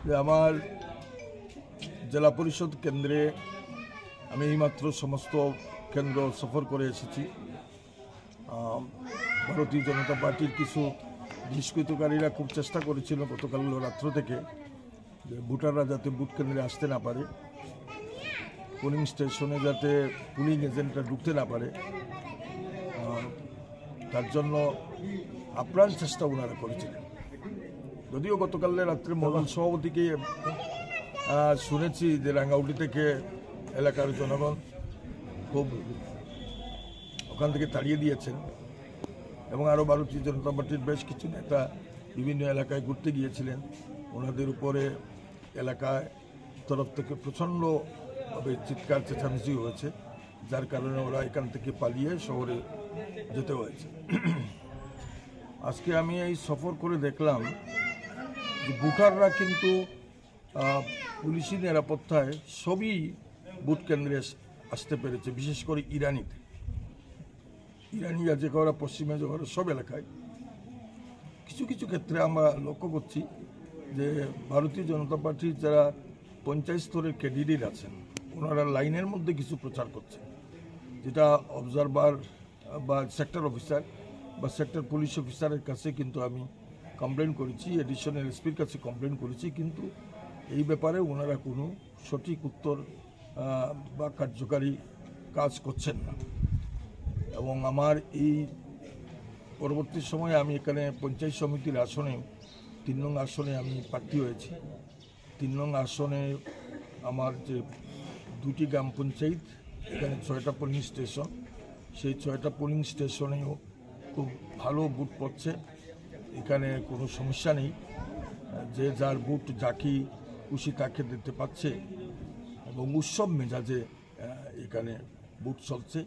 যে আমার জেলা পরিষদ কেন্দ্রে আমি এইমাত্র সমস্ত কেন্দ্র সফর করে এসেছি। ভারতীয় জনতা পার্টির কিছু দুষ্কৃতকারীরা খুব চেষ্টা করেছিল গতকাল রাত্র থেকে যে ভোটাররা যাতে ভোট কেন্দ্রে আসতে না পারে, পোলিং স্টেশনে যাতে পুলিং এজেন্টরা ঢুকতে না পারে, তার জন্য আপ্রাণ চেষ্টা ওনারা করেছিলেন। যদিও গতকালের রাত্রে মন্ডল সভাপতিকে শুনেছি যে রাঙ্গাউটি থেকে এলাকার জনগণ খুব ওখান থেকে তাড়িয়ে দিয়েছেন এবং আরও ভারতীয় জনতা পার্টির বেশ কিছু নেতা বিভিন্ন এলাকায় ঘুরতে গিয়েছিলেন। ওনাদের উপরে এলাকায় তরফ থেকে প্রচণ্ডভাবে চিৎকার চেঁচামেচি হয়েছে, যার কারণে ওরা এখান থেকে পালিয়ে শহরে যেতে হয়েছে। আজকে আমি এই সফর করে দেখলাম যে ভোটাররা কিন্তু পুলিশি নিরাপত্তায় সবই ভোট কেন্দ্রে আসতে পেরেছে, বিশেষ করে ইরানিরা যে করা পশ্চিমে যে করা সব এলাকায়। কিছু কিছু ক্ষেত্রে আমরা লক্ষ্য করছি যে ভারতীয় জনতা পার্টির যারা পঞ্চায়েত স্তরের ক্যান্ডিডেট আছেন ওনারা লাইনের মধ্যে কিছু প্রচার করছে, যেটা অবজারভার বা সেক্টর অফিসার বা সেক্টর পুলিশ অফিসারের কাছে কিন্তু আমি কমপ্লেন করেছি, এডিশনাল এসপির কাছে কমপ্লেন করেছি, কিন্তু এই ব্যাপারে ওনারা কোনো সঠিক উত্তর বা কার্যকারী কাজ করছেন না। এবং আমার এই পরবর্তী সময়ে আমি এখানে পঞ্চায়েত সমিতির আসনে 3 নং আসনে আমি প্রার্থী হয়েছি। 3 নং আসনে আমার যে 2টি গ্রাম পঞ্চায়েত, এখানে 6টা পোলিং স্টেশন, সেই 6টা পোলিং স্টেশনেও খুব ভালো বুথ পড়ছে, এখানে কোনো সমস্যা নেই, যে যার বুথ যাকে খুশি তাকে দিতে পারছে এবং উৎসব মেজাজে এখানে বুথ চলছে।